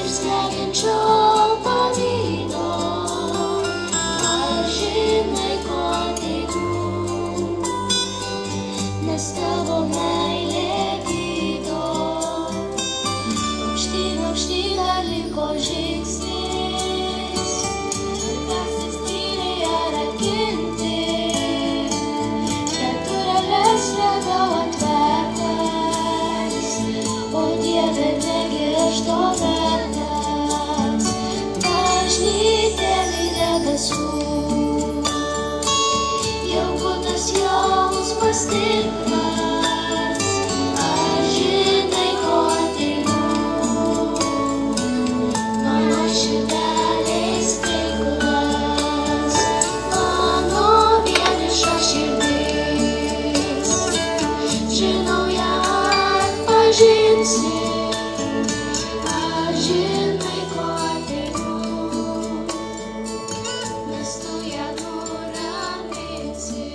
ir slegiančio pavydo. Ar žinai, ko teigiu, nes tavo meilė gydo. Aukštyn, aukštyn dar liko žingsnis, ar kastis tyliai ar akinti, bet dureles radau atvertas, o Dieve negiršto vertas. Bažnytėlį debesų, jaukutas jausmas tikras. Ar žinai, ko teigiu, mano širdelės reikalas, mano vieniša širdis. Žinau, ją atpažinsi. Ar žinai, ko teigiu, nes tu ją nuraminsi.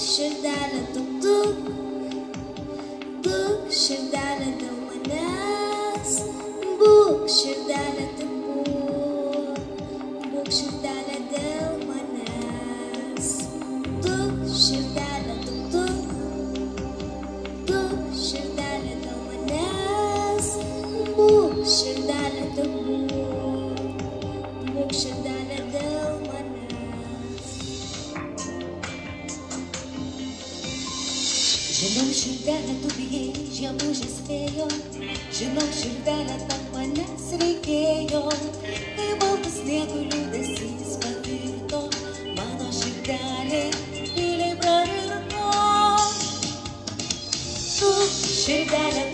Širdelė tu, būk širdelė dėl manęs, būk širdelė tik būk širdelė dėl manęs. Tu širdelė tu, būk širdelė dėl manęs, būk širdelė tik būk širdelė dėl manęs. Žinau, širdelė, tu bijai žiemužės vėjo, žinau, širdelė, tau manęs reikėjo, kai baltas sniego liūdesys pavirto, mano širdelė tyliai pravirto. Tu, širdelė,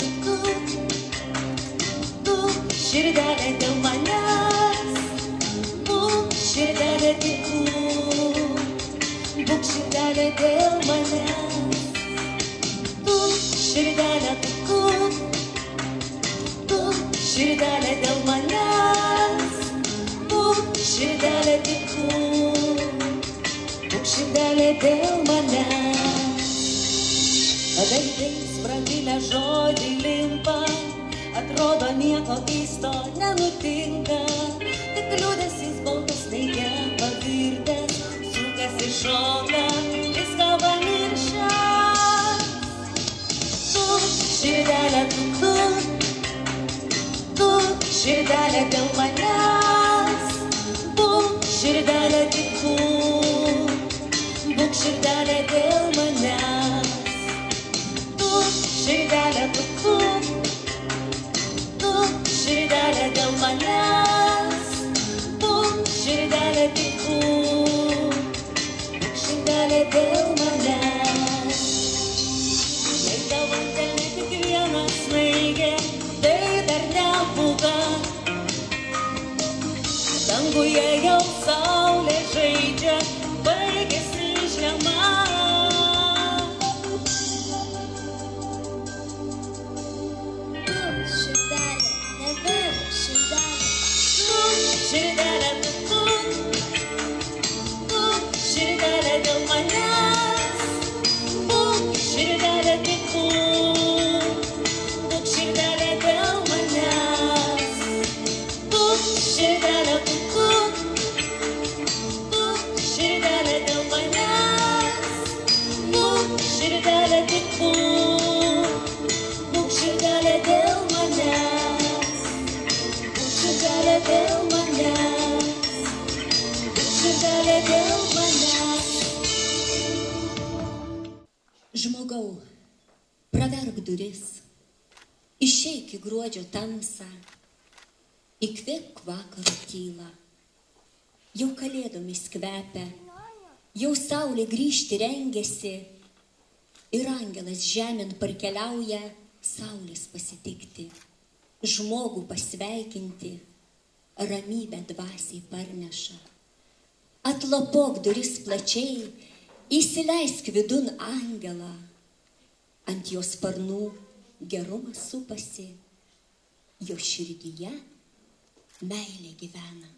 tu, širdelė dėl manęs, būk širdelė tik būk širdelė dėl manęs. Širdelė tu, širdelė dėl manęs, būk širdelė tik būk širdelė dėl manęs. Kada į tais prabilę žodžiai limpa, atrodo nieko keisto nenutinka, tik liūdesys baltas sniege pavirtęs, sukasi šoka, viską pamiršęs. Širdelė tu, širdelė dėl manęs, būk širdelė tik būk širdelė dėl manęs. Tu, širdelė tu, širdelė dėl manęs, būk širdelė tik būk širdelė dėl manęs. Jei tavo snaigė, tai dar nepūga, danguje jau saulė žaidžia, baigėsi žiema. Būk širdelė, nebėk širdelė. Širdelė tu, širdelė dėl manęs, būk širdelė tik širdelė dėl manęs. Būk širdelė tu, širdelė dėl manęs, būk širdelė tik būk širdelė dėl manęs. Būk širdelė dėl manęs, būk širdelė dėl manęs. Žmogau, praverk duris, išeik į gruodžio tamsą, įkvėpk vakaro tylą. Jau kalėdomis kvepia, jau saulė grįžti rengiasi, ir angelas žemėn parkeliauja saulės pasitikti, žmogų pasveikinti, ramybę dvasiai parneša. Atlapok duris plačiai, įsileisk vidun angelą, ant jos sparnų gerumas supasi, jo širdyje meilė gyvena.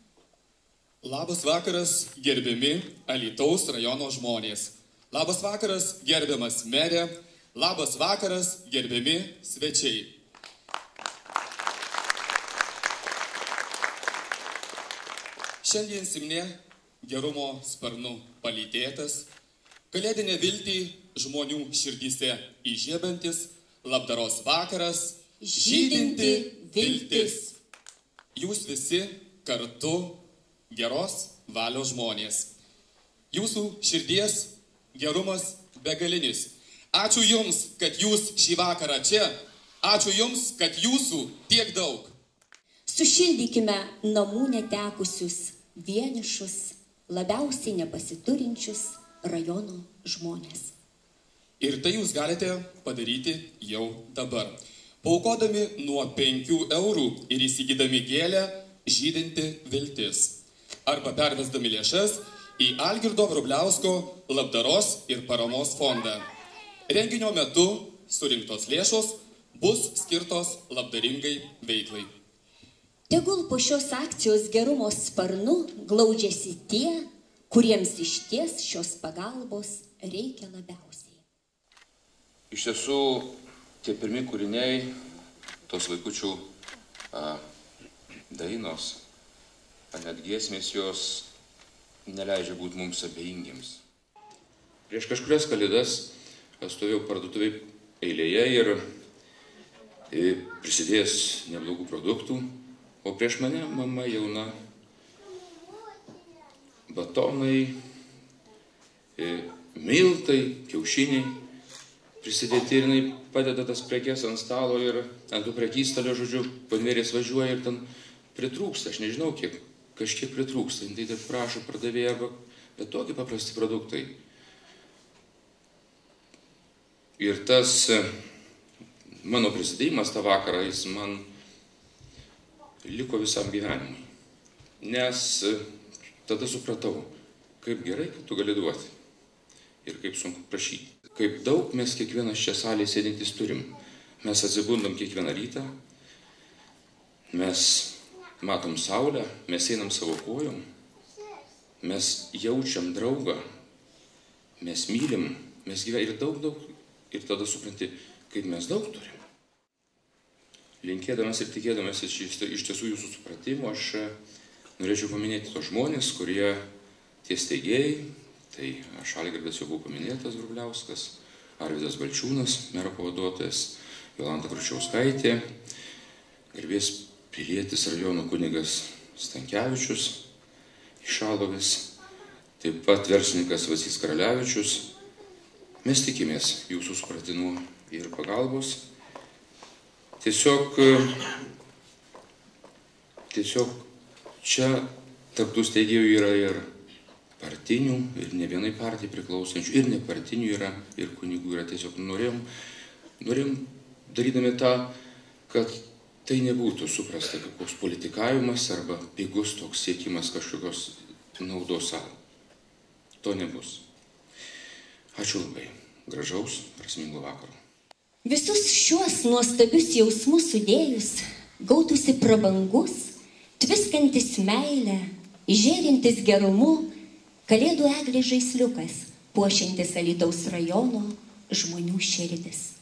Labas vakaras, gerbiami Alytaus rajono žmonės. Labas vakaras, gerbiamas merė. Labas vakaras, gerbiami svečiai. Šiandien Simnė gerumo sparnu palytėtas, kalėdinė viltį žmonių širdyse įžiebiantis, labdaros vakaras, žydinti viltis. Jūs visi kartu geros valios žmonės. Jūsų širdies gerumas begalinis. Ačiū Jums, kad Jūs šį vakarą čia. Ačiū Jums, kad Jūsų tiek daug. Sušildykime namų netekusius, vienišus, labiausiai nepasiturinčius rajono žmonės. Ir tai Jūs galite padaryti jau dabar. Paukodami nuo 5 eurų ir įsigydami gėlę žydinti viltis. Arba pervesdami lėšas į Algirdo Vrubliausko labdaros ir paramos fondą. Renginio metu surinktos lėšos bus skirtos labdaringai veiklai. Tegul po šios akcijos gerumo sparnu glaudžiasi tie, kuriems išties šios pagalbos reikia labiausiai. Iš tiesų, tie pirmi kūriniai, tos vaikučių dainos, net giesmės, jos neleidžia būti mums abejingiems. Prieš kažkurias kalėdas stovėjau parduotuvėj eilėje ir prisidėjęs neblogų produktų, o prieš mane mama jauna, batonai, miltai, kiaušiniai prisidėti ir jinai padeda tas prekes ant stalo ir ant tų prekystalio, žodžiu, panvėrės važiuoja ir ten pritrūksta, aš nežinau kiek, kažkiek pritrūksta, tai taip prašo pardavėja, bet tokie paprasti produktai. Ir tas mano prisidėjimas tą vakarą, jis man liko visam gyvenimui. Nes tada supratau, kaip gerai, kad tu gali duoti. Ir kaip sunku prašyti. Kaip daug mes kiekvienas čia salėje sėdintys turim. Mes atsibundam kiekvieną rytą, mes matom saulę, mes einam savo kojom, mes jaučiam draugą, mes mylim, mes gyvenam ir daug. Ir tada supranti, kaip mes daug turim. Linkėdamas ir tikėdamas iš tiesų jūsų supratimo, aš norėčiau paminėti tos žmonės, kurie tie steigėjai, tai aš Algirdas jau buvau paminėtas Vrubliauskas, Arvydas Balčiūnas, mero pavaduotojas, Jolanta Kručiauskaitė, garbės pilietis rajono kunigas Stankevičius iš Šalovės, taip pat verslininkas Vacys Karalevičius. Mes tikimės jūsų supratimų ir pagalbos. Tiesiog čia tarp tų steigėjų yra ir partinių, ir ne vienai partijai priklausančių, ir ne partinių yra, ir kunigų yra. Tiesiog norėjom darydami tą, kad tai nebūtų suprasta kaip koks politikavimas arba pigus toks siekimas kažkokios naudos savo. To nebus. Ačiū labai. Gražaus, prasmingo vakaro. Visus šiuos nuostabius jausmus sudėjus, gautųsi prabangus, tviskantis meilę, žėrintis gerumu, kalėdų eglės žaisliukas, puošiantis Alytaus rajono žmonių širdis.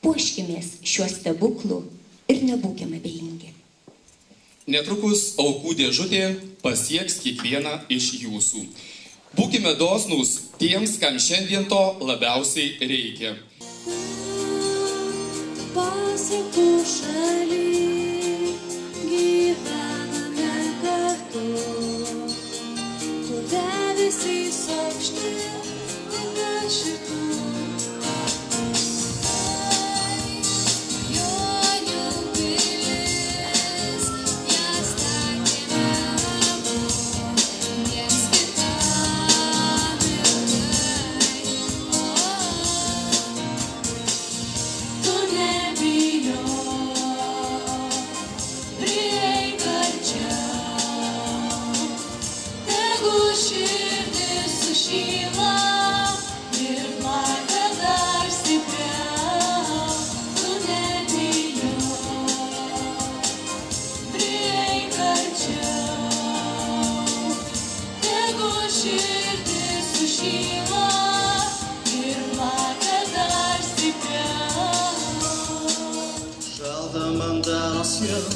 Puoškimės šiuo stebuklu ir nebūkime abejingi. Netrukus aukų dėžutė pasieks kiekvieną iš jūsų. Būkime dosnūs tiems, kam šiandien to labiausiai reikia. Pasakų šaly gyvename kartu, kur debesys aukšti ant šitų. Jonių pilis, ją statėme abu, viens kitam ilgai. Tu nebijok, prieik arčiau, tegu širdis sušyla ir plaka. jau,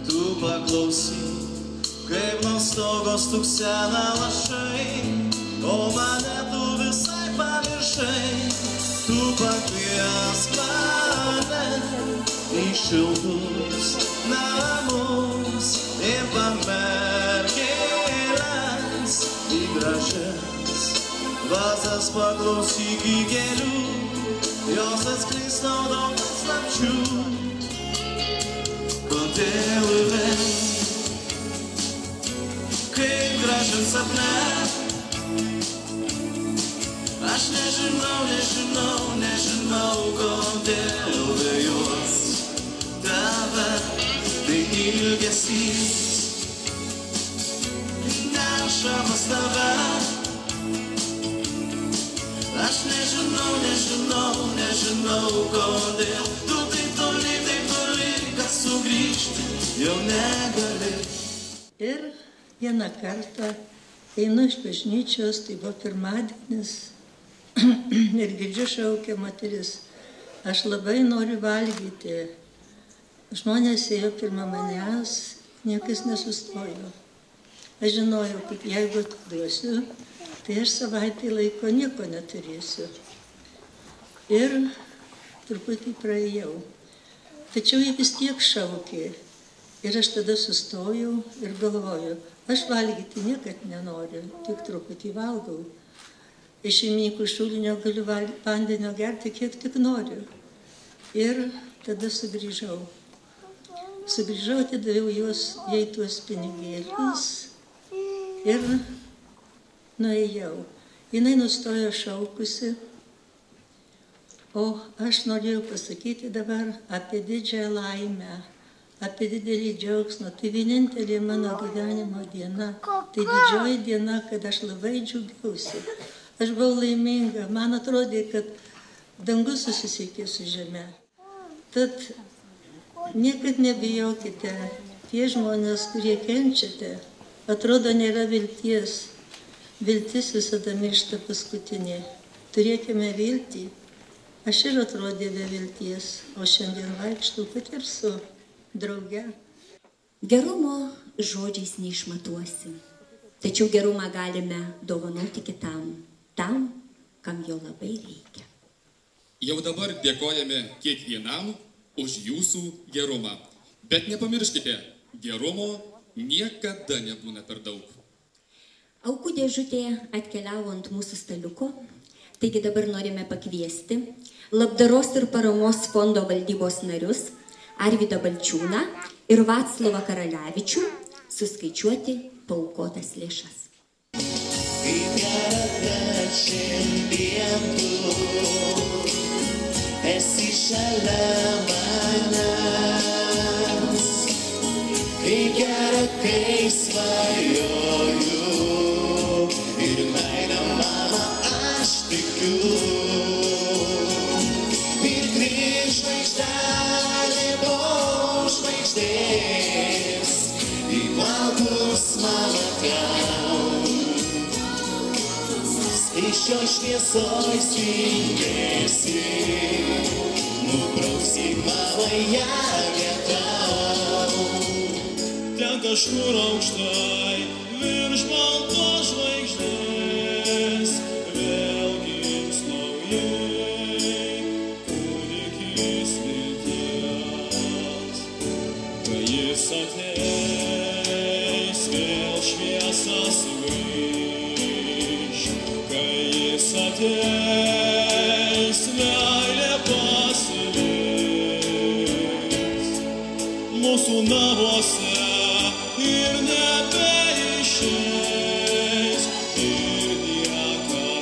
tu paklausyk, kaip nuo stogo stuksena lašai, o mane tu visai pamiršai. Tu pakviesk mane į šiltus namus ir pamerk gėles į gražias vazas, paklausyk į gėlių, jos atskleis tau daug paslapčių. Kodėl vėl, kaip gražiam sapne, aš nežinau, kodėl vėjuos tave, tai ilgesys nešamas tave. Aš nežinau, kodėl tu taip toli, kad sugrįžti jau negali. Ir vieną kartą einu iš bažnyčios, tai buvo pirmadienis, ir girdžiu šaukia moteris, aš labai noriu valgyti. Žmonės ėjo pirma manęs, niekas nesustojo. Aš žinojau, kad jeigu atiduosiu, tai aš savaitę laiko nieko neturėsiu. Ir truputį praėjau. Tačiau jie vis tiek šaukė. Ir aš tada sustojau ir galvoju, aš valgyti niekad nenoriu, tik truputį valgau. Iš šeimininkų šulinio galiu vandenio gerti, kiek tik noriu. Ir tada sugrįžau. Atidaviau jai tuos pinigėlius ir nuėjau. Jinai nustojo šaukusi, o aš norėjau pasakyti dabar apie didžiąją laimę, apie didelį džiaugsmą. Tai vienintelė mano gyvenimo diena, tai didžioji diena, kad aš labai džiaugiausi. Aš buvau laiminga, man atrodė, kad dangus susisiekė su žeme. Tad niekad nebijokite, tie žmonės, kurie kenčiate, atrodo nėra vilties. Viltis visada miršta paskutinė. Turėkime viltį. Aš ir atrodė be vilties, o šiandien vaikštau pat ir su drauge. Gerumo žodžiais neišmatuosi, tačiau gerumą galime dovanoti kitam, tam, kam jo labai reikia. Jau dabar dėkojame kiekvienam už jūsų gerumą. Bet nepamirškite, gerumo niekada nebūna per daug. Aukų dėžutė atkeliavo ant mūsų staliuko, taigi dabar norime pakviesti Labdaros ir paramos fondo valdybos narius Arvydą Balčiūną ir Vaclovą Karalevičių suskaičiuoti paaukotas lėšas. Kaip gera, kad šiandien tu esi šalia manęs. Kaip gera, kai svajoju ir meilę mama aš tikiu. Ir trys žvaigždelė po žvaigždės į baltus man atgal. Skaičio šviesoj spindėsi, nubrauksi mano ją vietau. Ten kažkur aukštai virš baltos žvaigždės vėl gims naujai kūdikis vilties. Kai jis ateis, vėl šviesa sugrįš. Kai jis ateis, meilė pasiliks mūsų namuose ir nebeišeis. Ir niekada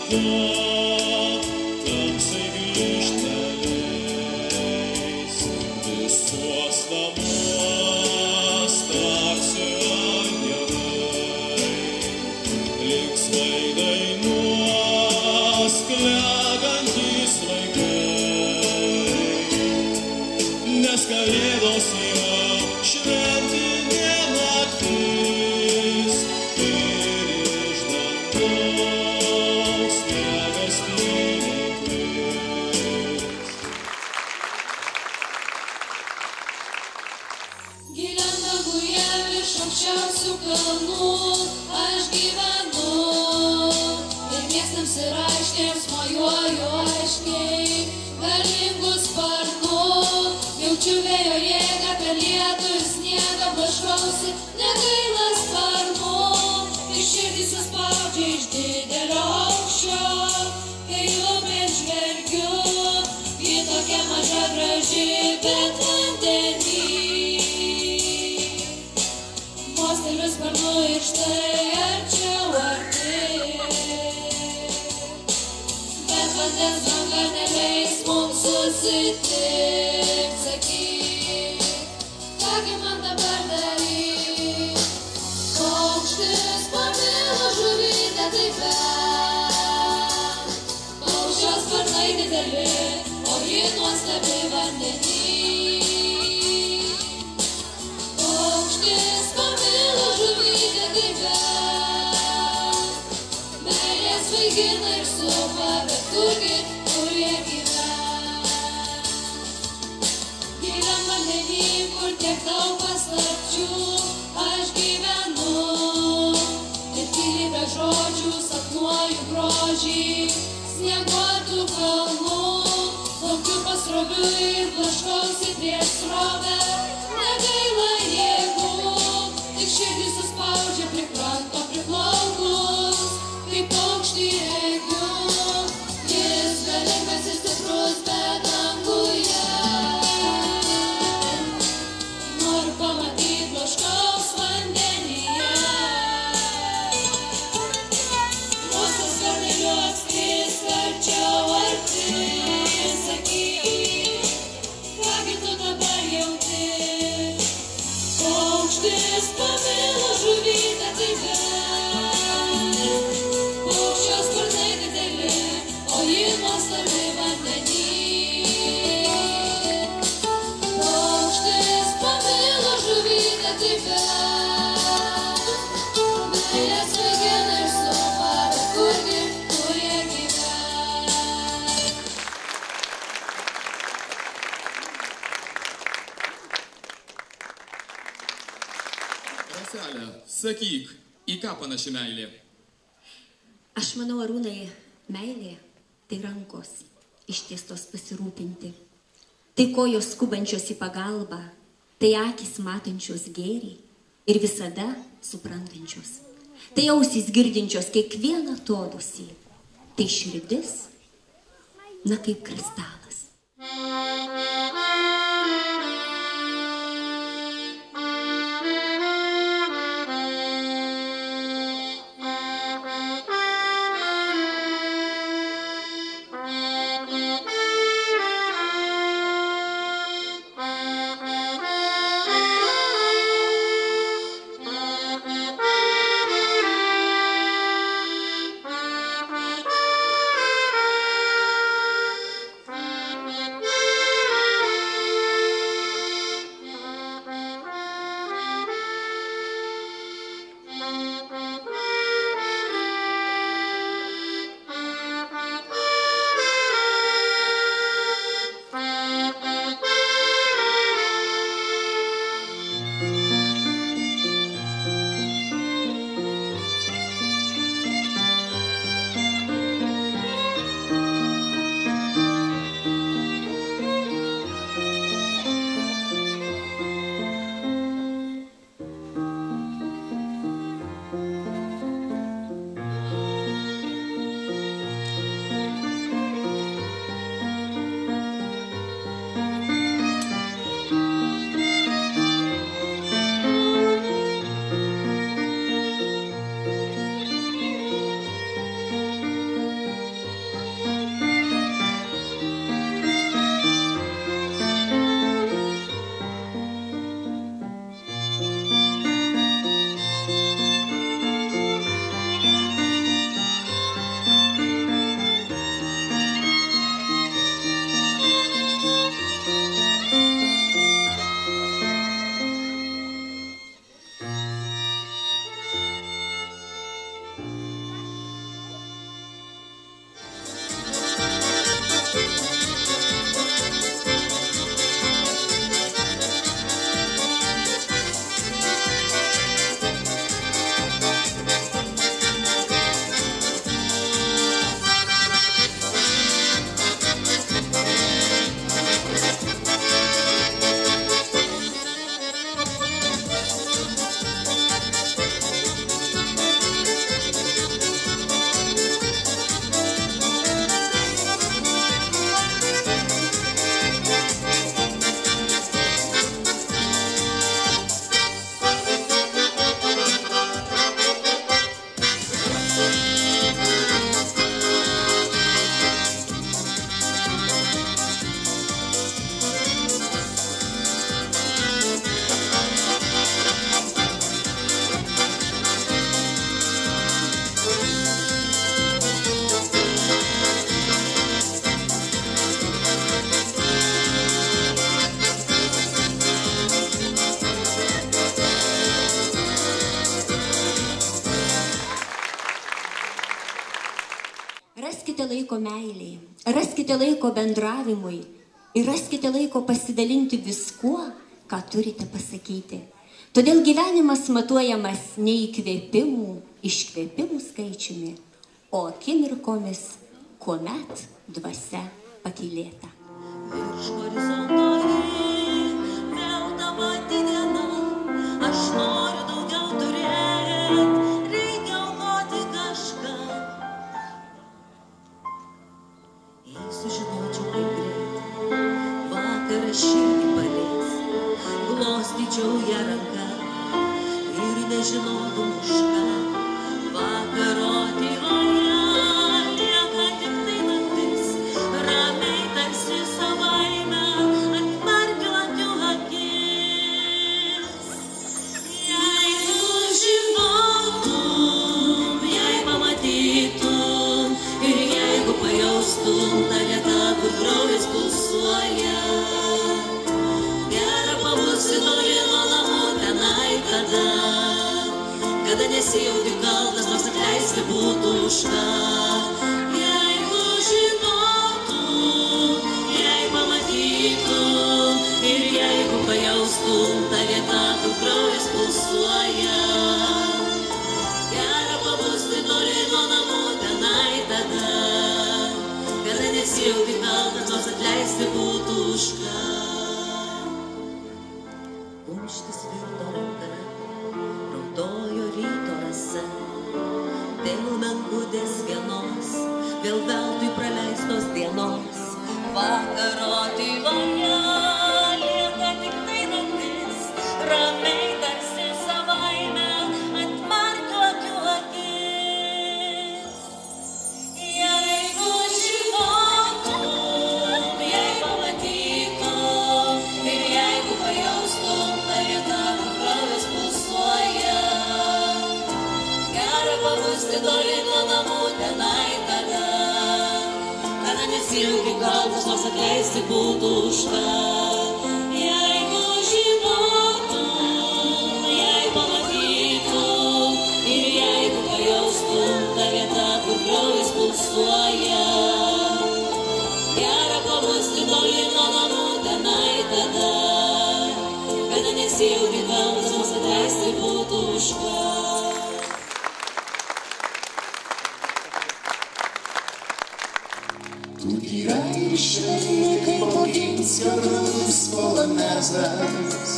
tamsai grįžt neleis. Visuos namuos tarsi angelai linksmai dainuos klegantys vaikai, nes kalėdos jau šventė. Jaučiu vėjo jėgą per lietų ir sniegą blaškausi, negaila sparnų. Ir širdį suspaudžia iš didelio aukščio, kai upėn žvelgiu, ji tokia maža graži, bet vandenį. Mosteliu sparnu ir štai arčiau arti. Bet vandens banga neleis mums susitikt, sakyk, kągi man dabar daryt. Paukštis pamilo žuvytę taip bent, paukščio sparnai dideli, o ji nuostabi vandenį. Paukštis pamilo žuvytę taip bent, meilės vaigina ir supa, bet kurgi, kur jie gyvena. Giliam vandenį, kur tiek daug paslapčių, aš gyvenu. Ir tyliai be žodžių sapnuoju grožį snieguotų kalnų. Plaukiu pasroviui ir blaškausi prieš srovę, negaila jėgų, tik širdį suspaudžia prie kranto priplaukus, kaip paukštį regiu. Jis galingas ir stiprus, bet danguje. Noriu pamatyti blaškaus vandenyje. Mūsų sparneliu atskris arčiau arti. Sakyk, kągi tu dabar jauti. Paukštis pamilo žuvytę taip bent, paukščio sparnai dideli, o ji nuostabi vandenį. Paukštis pamilo žuvytę taip bent, meilės vaigina ir supa, bet kurgi, kur jie gyvena. Raselė, sakyk, į ką panaši meilė? Aš manau, Arūnai, meilė tai rankos ištiestos pasirūpinti. Tai kojos skubančios į pagalbą, tai akys matančios gėrį ir visada suprantančios. Tai ausys girdinčios kiekvieną atodūsį. Tai širdis, na kaip kristalas. meiliai, raskite laiko bendravimui ir raskite laiko pasidalinti viskuo, ką turite pasakyti. Todėl gyvenimas matuojamas ne įkvėpimų, iškvėpimų skaičiumi, o akimirkomis, kuomet dvasia pakylėta. Virš horizonto vėl ta pati diena, aš noriu daugiau turėti, reikia aukoti kažką. Jei sužinočiau kaip greit, vakarą širdį palies, glostyčiau ją ranką ir nežinotum už ką. Vakaro tyloje lieka tik tai naktis, ramiai tarsi savaime atmerkiu akių akis. Jeigu žinotum, jei pamatytum ir jeigu pajaustum tą vietą, kur kraujas pulsuoja, gera pabusi toli nuo namų tenai tada, kada nesijauti kaltas, nors atleisti būtų už ką. Jeigu žinotum, jei pamatytum ir jeigu pajaustum tą vietą, kur kraujas pulsuoja, gera pabusti toli nuo namų tenai tada, kada nesijauti kaltas, nors atleisti būtų už ką. Kumštis virto ranka, raudojo ryto rasa, dėl menkutės vienos, vėl veltui praleistos dienos. Vakaro tyloje lieka tik tai naktis, ramiai tarsi savaime atmerkiu akių akis. Jeigu žinotum, jei pamatytum ir jeigu pajaustum tą vietą, kur kraujas pulsuoja, gera pabusti toli nuo namų tenai tada, kada nesijauti kaltas, nors atleisti būtų už ką. Jeigu žinotum, jei pamatytum ir jeigu pajaustum tą vietą, kur kraujas pulsuoja, gera pabusti toli nuo namų tenai tada, kada nesijauti kaltas, nors atleisti būtų už ką. Tu tyrai išeini kaip Oginskio grūdus polonezas.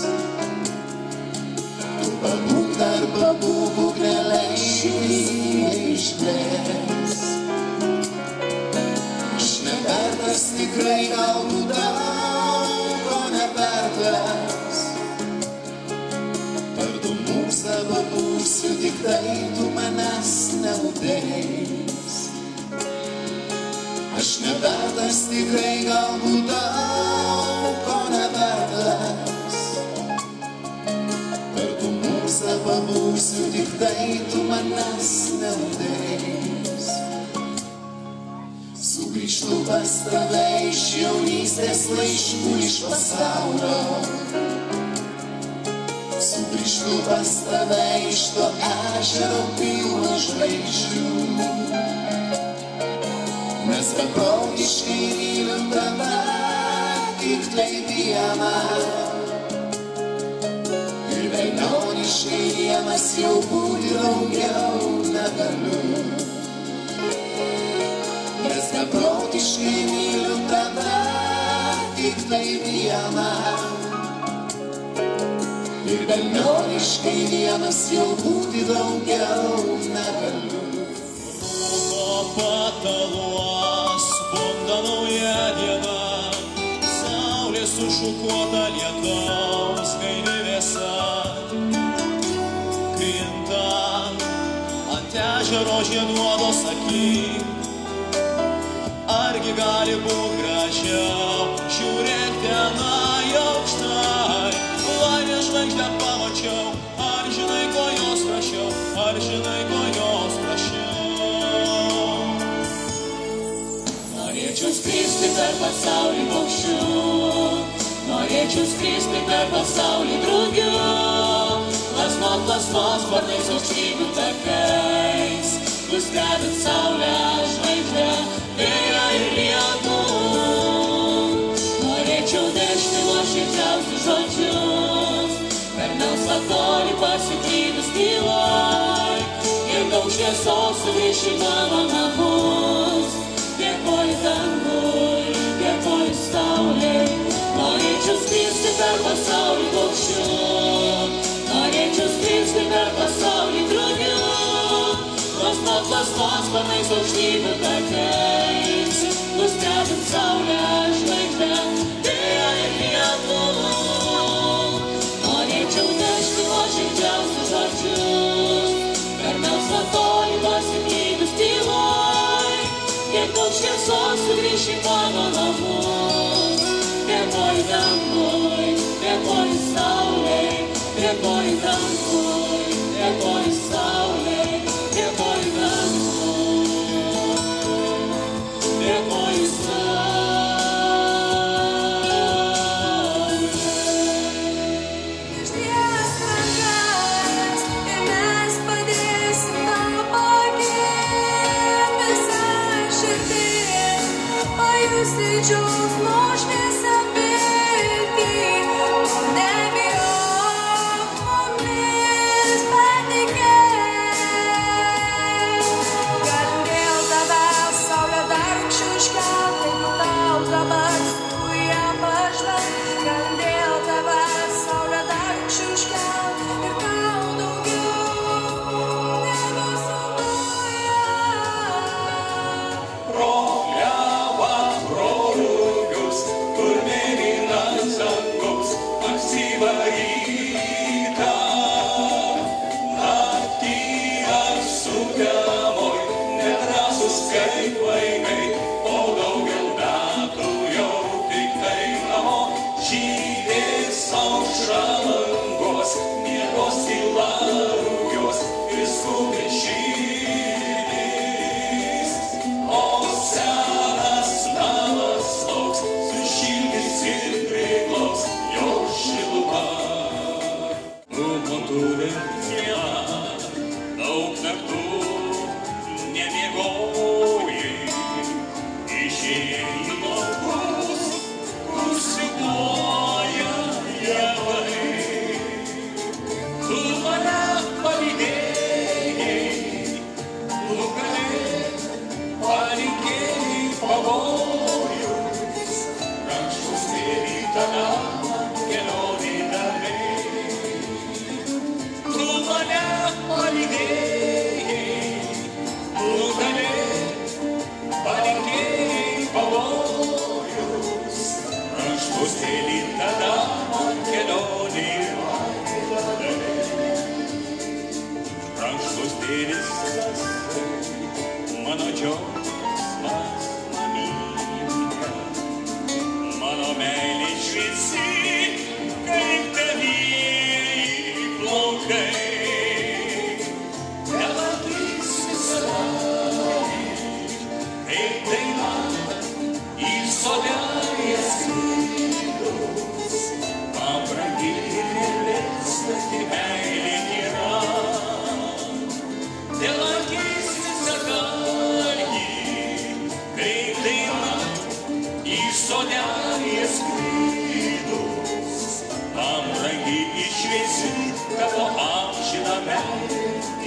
Tu pabūk dar pabūk ukrelei šviesybė išblės. Aš nevertas tikrai galbūt daug ko nevertas. Tartum mūsų būsiu, tik tai tu manęs neudės. Aš nevertas tikrai galbūt daug ko nevertas. Tartum mūsų pabūsiu, tik tai tu manęs neudės. Sugrįžtu pas tave iš jaunystės laiškų iš pasaulio. Sugrįžtu pas tave iš to ežero pilno žvaigždžių. Nes beprotiškai myliu tave tik tai vieną. Ir velnioniškai vienas jau būti daugiau negaliu. Nes beprotiškai myliu tave tik tai vieną. Ir velnioniškai vienas jau būti daugiau negaliu. Pataluos, bunda nauja diena, saulė sušukuota lietaus gaili vėsa. Krinta ant ežero žieduotos akyj, argi gali būt gražiau, žiūrėk tenai aukštai. Laimės žvaigždę pamačiau, ar žinai, ko jos prašiau, ar žinai, ko jos prašiau. Norėčiau skristi per pasaulį paukščiu, norėčiau skristi per pasaulį drugiu, lasmos sparnais aukštybių takais, nustebint saulę, žvaigždę, vėją nuoširdžiausius žodžius, per melsvą tolį pasiklydus tyloj, ir daug šviesos sugrįš į mano namus. Dėkoju dangui, dėkoju saulei, norėčiau skristi per pasaulį paukščiu, norėčiau skristi per pasaulį drugiu, plasnos sparnais aukštybių takais, nustebint saulę, žvaigždę, vėją ir lietų. Norėčiau nešti nuoširdžiausius žodžius, per melsvą tolį pasiklydus tyloj, kiek daug šviesos sugrįš į mano namus. Dėkoju dangui, dėkoju saulei, dėkoju dangui, dėkoju saulei, dėkoju dangui, dėkoju saulei. Išties rankas ir mes padėsim tau pakilti visą širdį, pajusti džiaugsmo šviesą viltį. Nebijok mumis patikėk, kad dėl tavęs saulė dar aukščiau iškelta, jeigu tau dabar sunku ją pažvelgt, kad dėl tavęs saulė dar aukščiau iškelta ir tau daugiau nebesuploja. Pro klevą, pro rugius, kur mėlynas dangus, ankstyvą rytą. Naktį sutemoj, nedrąsus kaip vaikai, po daugel metų jau tik tai namo. Žydės aušra langos, miegos tyla rugios ir skubi širdis. O senas namas lauks, sušildys ir priglaus jo šilumą. Numonturim dieną, daug naktų nemiegojai, išėjai į laukus, kur siūbuoja javai. Tu mane palydėjai, nugalėjai, palinkėjai pavojus, rankštus vėlį tada kelionė davei. Tu mane palydėjai, nugalėjai, palinkėjai pavojus, rankštus vėlį tada kelionė davei. Rankštus dėlis mano džiaugsmas, mamyte, mano meilė šviesi, kaip tavieji plaukai. Nelankys visada, kaip daina, į sodelį skridus, man brangi ir nelėstati meilė yra. Nelankys visada, kaip daina, į sodelį skridus, man brangi ir šviesi, tavo amžina meilė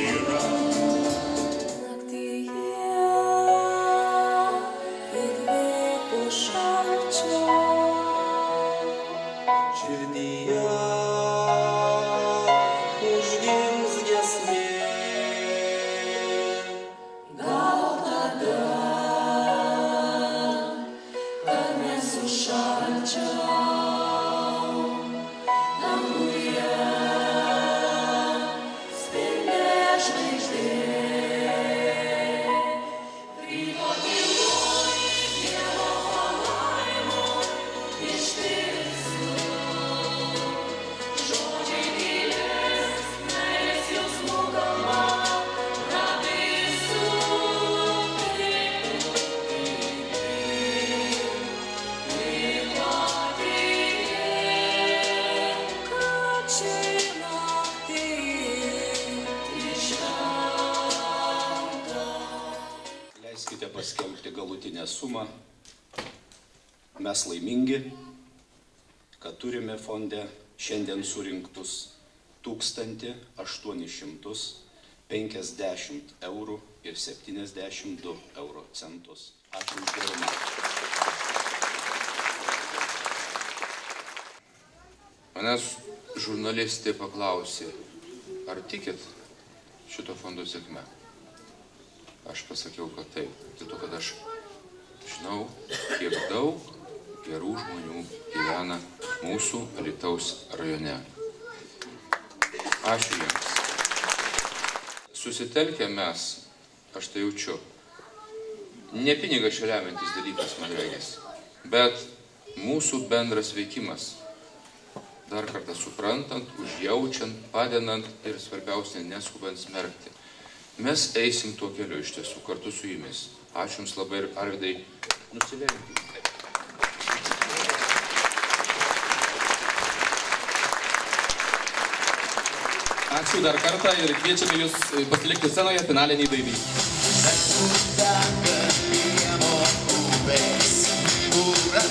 yra. Naktyje įkvėpų šalčio, Širdyje užgims giesmė. gal tada, kad nesušalčiau, danguje spindės žvaigždė. Ryto tyloj Dievo palaimon ištirsiu, žodžiai tylės, meilės jausmų kalba, prabėsiu liko tikėk, kad ši naktis išvengta. Leiskite paskelbti galutinę sumą. Mes laimingi, kad turime fonde šiandien surinktus 1850 eurų ir 72 euro centus. Ačiū už gerumą. Manęs žurnalistė paklausė, ar tikit šito fondo sėkme? Aš pasakiau, kad taip. Dėl to, kad aš žinau, kiek daug gerų žmonių gyvena mūsų Alytaus rajone. Ačiū jiems. Susitelkę mes, aš tai jaučiu, ne pinigas čia lemiantis dalykas, man regis, bet mūsų bendras veikimas, dar kartą suprantant, užjaučiant, padedant ir svarbiausia, neskubant smerkti. Mes eisim tuo keliu iš tiesų kartu su jumis. Ačiū Jums labai ir Arvydai, nusilenkite. Ačiū dar kartą ir kviečiame Jūs pasilikti scenoje finaliniai dainai. Pura